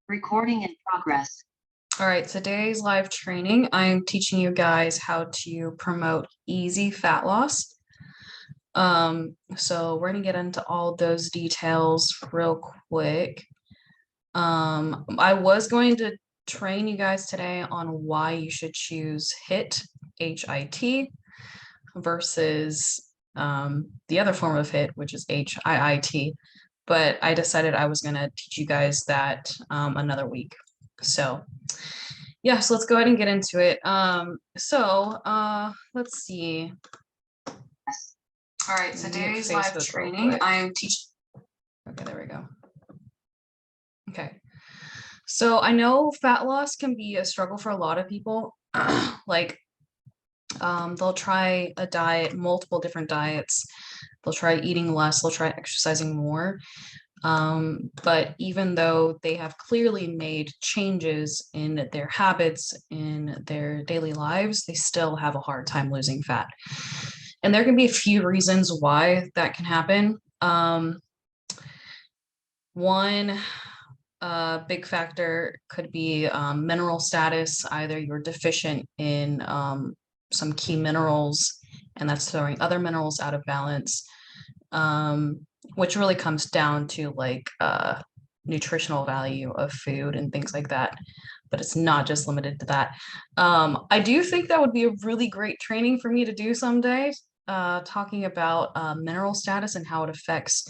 Recording in progress. All right, today's live training, I am teaching you guys how to promote easy fat loss. So we're gonna get into all those details real quick. I was going to train you guys today on why you should choose HIT, H-I-T, versus the other form of HIT, which is H-I-I-T. But I decided I was gonna teach you guys that another week. So yeah, so let's go ahead and get into it. Let's see. All right, today's live training, I am teaching. Okay, there we go. Okay, so I know fat loss can be a struggle for a lot of people. They'll try a diet, multiple different diets. They'll try eating less, they'll try exercising more. But even though they have clearly made changes in their habits, in their daily lives, they still have a hard time losing fat. And there can be a few reasons why that can happen. One big factor could be mineral status. Either you're deficient in some key minerals, and that's throwing other minerals out of balance. Which really comes down to like nutritional value of food and things like that. But it's not just limited to that. I do think that would be a really great training for me to do someday, talking about mineral status and how it affects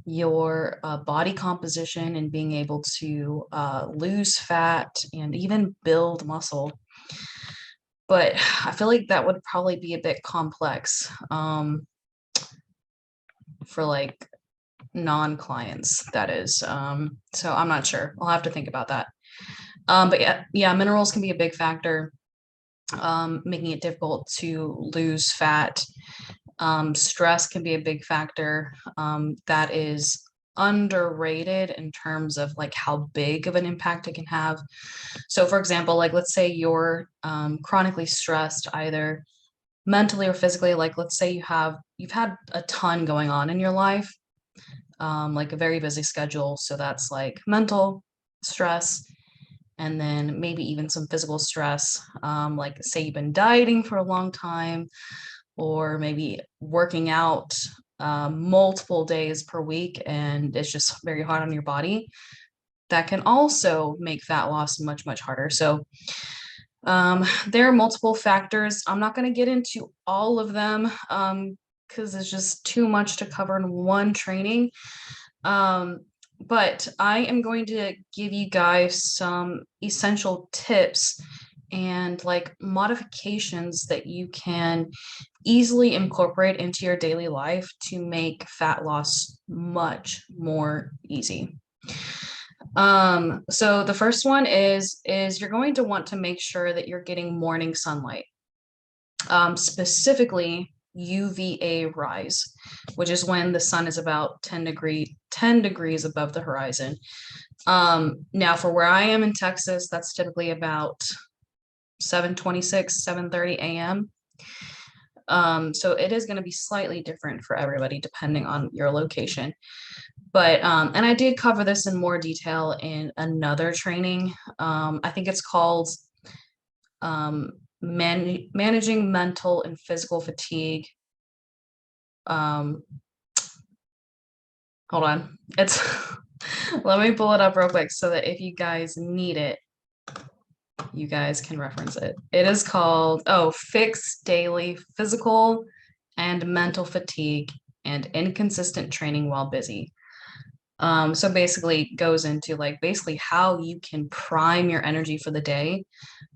your body composition and being able to lose fat and even build muscle. But I feel like that would probably be a bit complex. For like non-clients, that is. So I'm not sure. I'll have to think about that. But yeah, minerals can be a big factor, making it difficult to lose fat. Stress can be a big factor that is underrated in terms of like how big of an impact it can have. So for example, like let's say you're chronically stressed, either mentally or physically. Like let's say you've had a ton going on in your life, like a very busy schedule, so that's like mental stress, and then maybe even some physical stress, like say you've been dieting for a long time, or maybe working out multiple days per week and it's just very hard on your body. That can also make fat loss much harder. So there are multiple factors. I'm not going to get into all of them because it's just too much to cover in one training. But I am going to give you guys some essential tips and like modifications that you can easily incorporate into your daily life to make fat loss much more easy. So the first one is you're going to want to make sure that you're getting morning sunlight, specifically UVA rise, which is when the sun is about 10 degrees above the horizon. Now for where I am in Texas, that's typically about 7:26, 7:30 a.m. So it is going to be slightly different for everybody depending on your location. But, and I did cover this in more detail in another training. I think it's called managing mental and physical fatigue. Hold on. It's, let me pull it up real quick so that if you guys need it, you guys can reference it. It is called, Fix Daily Physical and Mental Fatigue and Inconsistent Training While Busy. So basically it goes into like basically how you can prime your energy for the day,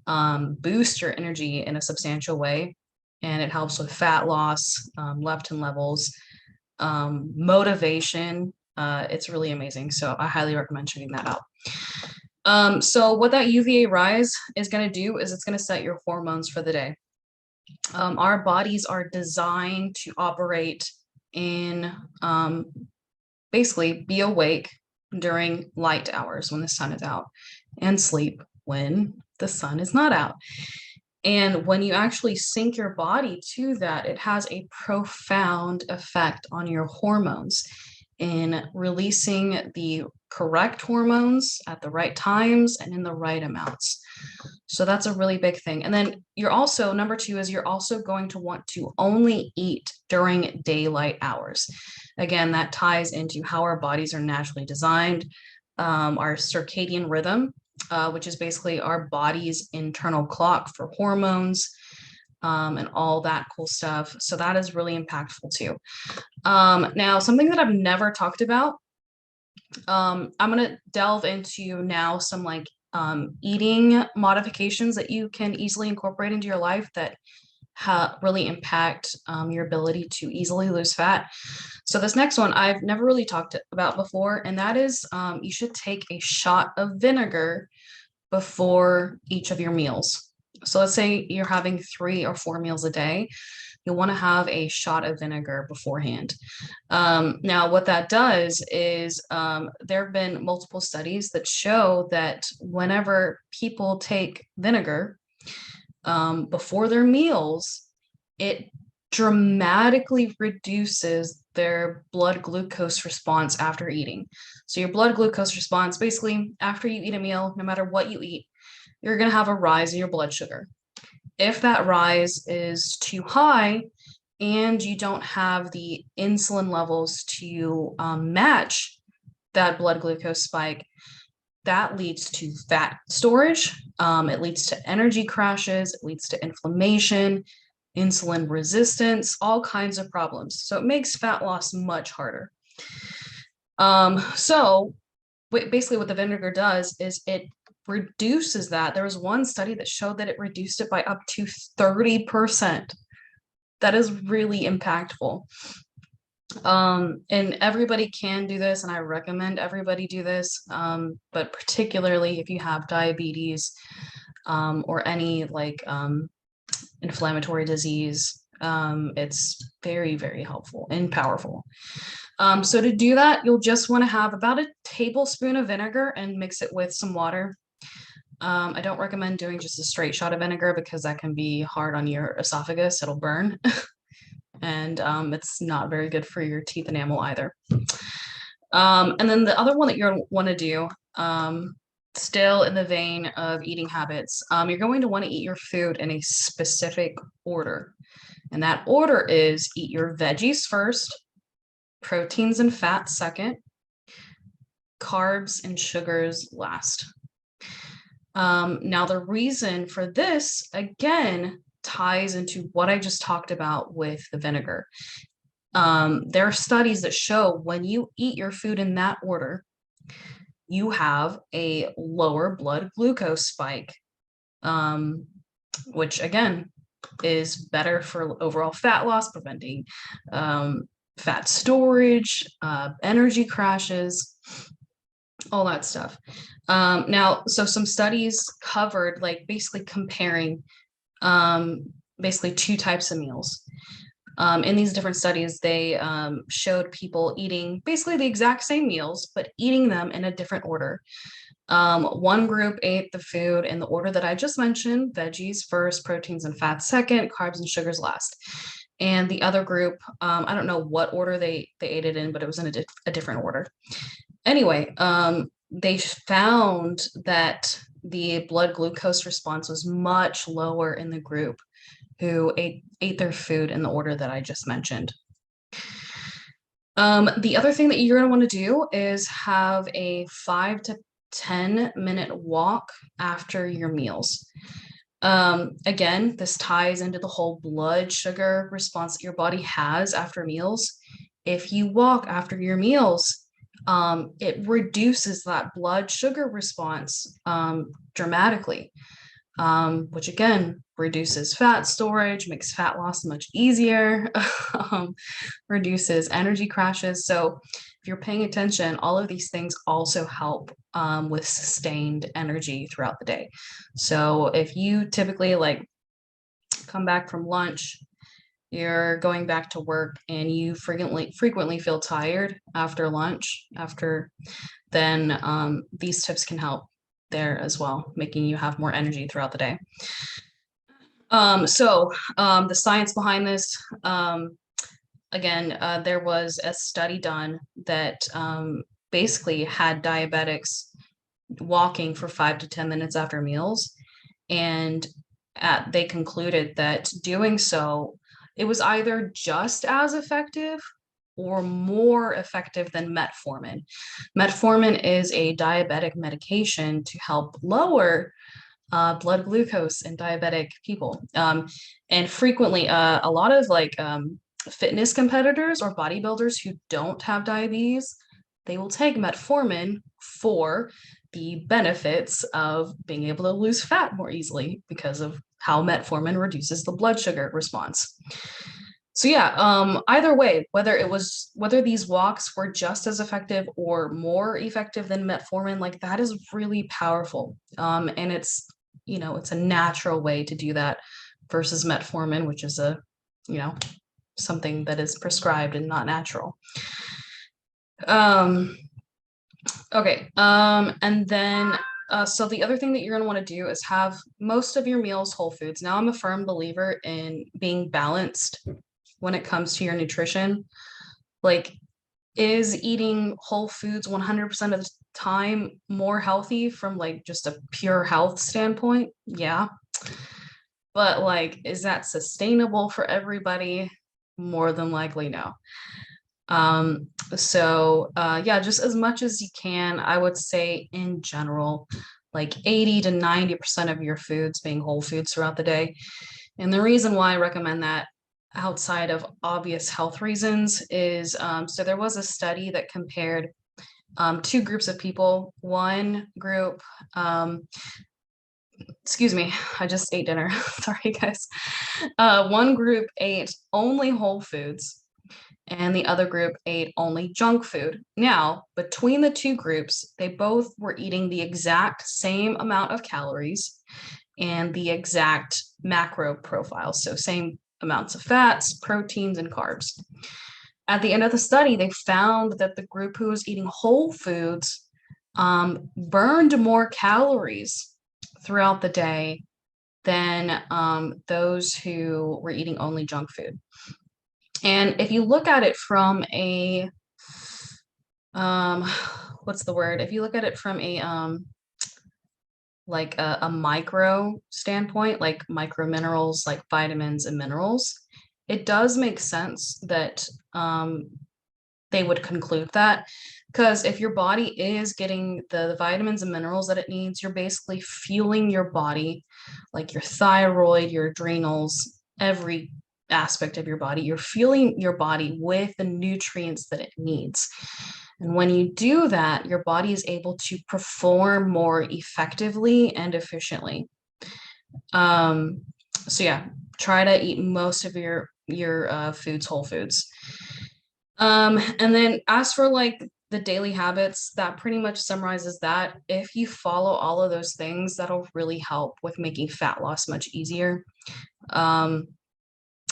boost your energy in a substantial way, and it helps with fat loss, leptin levels, motivation. It's really amazing. So I highly recommend checking that out. So what that UVA rise is going to do is it's going to set your hormones for the day. Our bodies are designed to operate in basically be awake during light hours when the sun is out and sleep when the sun is not out. And when you actually sync your body to that, it has a profound effect on your hormones. in releasing the correct hormones at the right times and in the right amounts. So that's a really big thing. And then you're also, number two is you're also going to want to only eat during daylight hours. Again, that ties into how our bodies are naturally designed, our circadian rhythm, which is basically our body's internal clock for hormones, and all that cool stuff. So that is really impactful too. Now, something that I've never talked about, I'm going to delve into now some like eating modifications that you can easily incorporate into your life that really impact your ability to easily lose fat. So this next one I've never really talked about before, and that is you should take a shot of vinegar before each of your meals. So let's say you're having 3 or 4 meals a day. You'll want to have a shot of vinegar beforehand. Now, what that does is there have been multiple studies that show that whenever people take vinegar before their meals, it dramatically reduces their blood glucose response after eating. So your blood glucose response, basically after you eat a meal, no matter what you eat, you're going to have a rise in your blood sugar. If that rise is too high and you don't have the insulin levels to match that blood glucose spike, that leads to fat storage. It leads to energy crashes. It leads to inflammation, insulin resistance, all kinds of problems. So it makes fat loss much harder. So basically what the vinegar does is it reduces that. There was one study that showed that it reduced it by up to 30%. That is really impactful. And everybody can do this, and I recommend everybody do this, but particularly if you have diabetes or any like inflammatory disease, it's very, very helpful and powerful. So to do that, you'll just want to have about a tablespoon of vinegar and mix it with some water. I don't recommend doing just a straight shot of vinegar because that can be hard on your esophagus. It'll burn. And it's not very good for your teeth enamel either. And then the other one that you're going to want to do, still in the vein of eating habits, you're going to want to eat your food in a specific order. And that order is eat your veggies first, proteins and fats second, carbs and sugars last. Now, the reason for this, again, ties into what I just talked about with the vinegar. There are studies that show when you eat your food in that order, you have a lower blood glucose spike, which again is better for overall fat loss, preventing fat storage, energy crashes, all that stuff. Now, so some studies covered like basically comparing basically 2 types of meals. In these different studies, they showed people eating basically the exact same meals, but eating them in a different order. One group ate the food in the order that I just mentioned: veggies first, proteins and fats second, carbs and sugars last. And the other group, I don't know what order they ate it in, but it was in a different order. Anyway, they found that the blood glucose response was much lower in the group who ate their food in the order that I just mentioned. The other thing that you're going to want to do is have a 5 to 10 minute walk after your meals. Again, this ties into the whole blood sugar response that your body has after meals. If you walk after your meals, it reduces that blood sugar response dramatically, which again reduces fat storage, makes fat loss much easier, reduces energy crashes. So if you're paying attention, all of these things also help with sustained energy throughout the day. So if you typically like come back from lunch, you're going back to work and you frequently feel tired after lunch, then these tips can help there as well, making you have more energy throughout the day. So the science behind this, again, there was a study done that basically had diabetics walking for 5 to 10 minutes after meals. And they concluded that doing so, it was either just as effective or more effective than metformin. Metformin is a diabetic medication to help lower blood glucose in diabetic people. And frequently, a lot of fitness competitors or bodybuilders who don't have diabetes, they will take metformin for the benefits of being able to lose fat more easily because of how metformin reduces the blood sugar response. So yeah, either way, whether these walks were just as effective or more effective than metformin, like that is really powerful. And it's a natural way to do that versus metformin, which is something that is prescribed and not natural. Okay. And then, so the other thing that you're going to want to do is have most of your meals whole foods. Now, I'm a firm believer in being balanced when it comes to your nutrition. Like, is eating whole foods 100% of the time more healthy from like just a pure health standpoint? Yeah. But like, is that sustainable for everybody? More than likely, no. Yeah, just as much as you can, I would say in general, like 80 to 90% of your foods being whole foods throughout the day. And the reason why I recommend that outside of obvious health reasons is so there was a study that compared two groups of people. One group, excuse me, I just ate dinner. Sorry, guys. One group ate only whole foods and the other group ate only junk food. Now, between the two groups, they both were eating the exact same amount of calories and the exact macro profiles, so same amounts of fats, proteins, and carbs. At the end of the study, they found that the group who was eating whole foods burned more calories throughout the day than those who were eating only junk food. And if you look at it from a, what's the word? If you look at it from a micro standpoint, like micro minerals, like vitamins and minerals, it does make sense that they would conclude that. Because if your body is getting the vitamins and minerals that it needs, you're basically fueling your body, like your thyroid, your adrenals, every aspect of your body. You're fueling your body with the nutrients that it needs. And when you do that, your body is able to perform more effectively and efficiently. So yeah, try to eat most of your foods whole foods. And then as for like the daily habits, that pretty much summarizes that. If you follow all of those things, that'll really help with making fat loss much easier.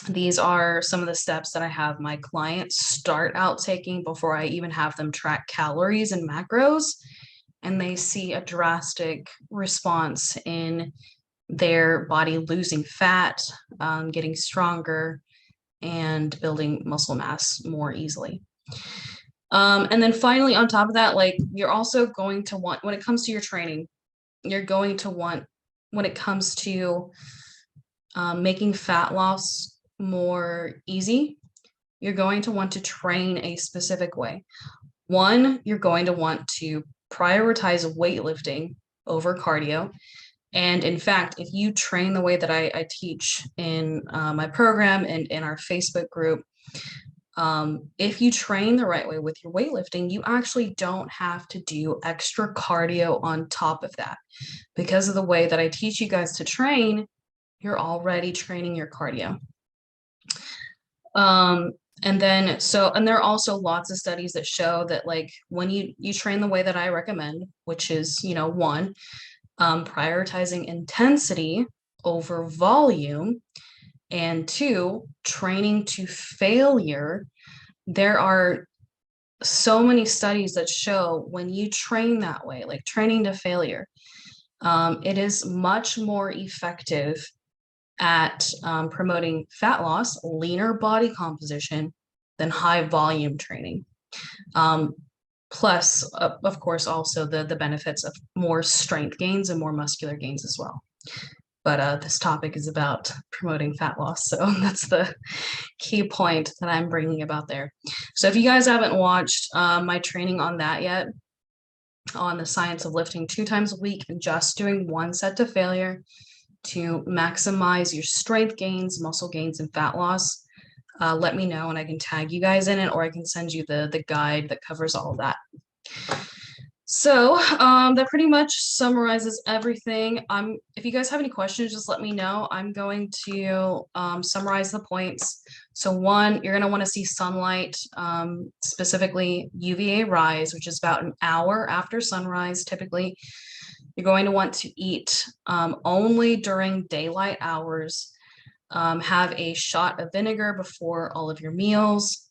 These are some of the steps that I have my clients start out taking before I even have them track calories and macros, and they see a drastic response in their body losing fat, getting stronger, and building muscle mass more easily. And then finally, on top of that, like you're also going to want, when it comes to your training, you're going to want, when it comes to making fat loss more easy, you're going to want to train a specific way. One, you're going to want to prioritize weightlifting over cardio. And in fact, if you train the way that I teach in my program and in our Facebook group, if you train the right way with your weightlifting, you actually don't have to do extra cardio on top of that. Because of the way that I teach you guys to train, you're already training your cardio. And there are also lots of studies that show that like when you train the way that I recommend, which is, one, prioritizing intensity over volume, and two, training to failure. There are so many studies that show when you train that way, like training to failure, it is much more effective at promoting fat loss, leaner body composition, than high volume training. Plus, of course, also the benefits of more strength gains and more muscular gains as well. But this topic is about promoting fat loss, so that's the key point that I'm bringing about there. So if you guys haven't watched my training on that yet, on the science of lifting 2 times a week and just doing 1 set to failure to maximize your strength gains, muscle gains, and fat loss, let me know and I can tag you guys in it, or I can send you the guide that covers all of that. So that pretty much summarizes everything. If you guys have any questions, just let me know. I'm going to summarize the points. So 1, you're going to want to see sunlight, specifically UVA rise, which is about an hour after sunrise. Typically, you're going to want to eat only during daylight hours. Have a shot of vinegar before all of your meals.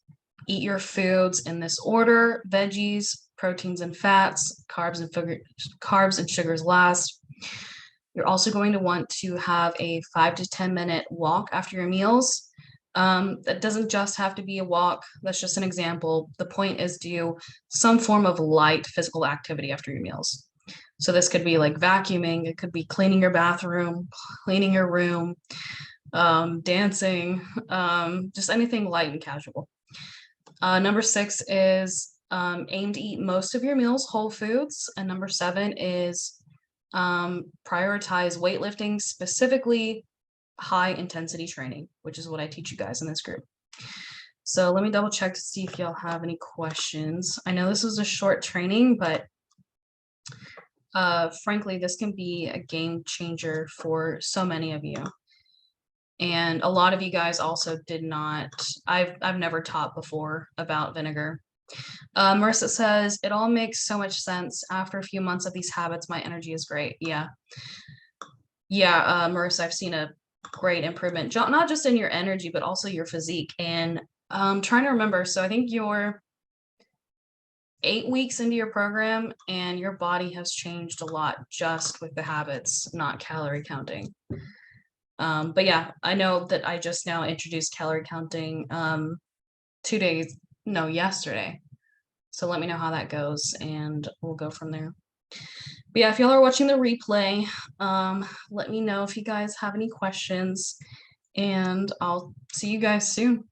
Eat your foods in this order: veggies, proteins and fats, carbs and sugars last. You're also going to want to have a 5 to 10 minute walk after your meals. That doesn't just have to be a walk. That's just an example. The point is do some form of light physical activity after your meals. So this could be like vacuuming. It could be cleaning your bathroom, cleaning your room, dancing, just anything light and casual. Number 6 is aim to eat most of your meals whole foods. And number 7 is prioritize weightlifting, specifically high intensity training, which is what I teach you guys in this group. So let me double check to see if y'all have any questions. I know this was a short training, but frankly, this can be a game changer for so many of you. And a lot of you guys also did not, I've never taught before about vinegar. Marissa says, it all makes so much sense. After a few months of these habits, my energy is great. Yeah. Marissa, I've seen a great improvement, not just in your energy, but also your physique. And I'm trying to remember. So I think you're 8 weeks into your program and your body has changed a lot just with the habits, not calorie counting. But yeah, I know that I just now introduced calorie counting yesterday. So let me know how that goes and we'll go from there. But yeah, if y'all are watching the replay, let me know if you guys have any questions and I'll see you guys soon.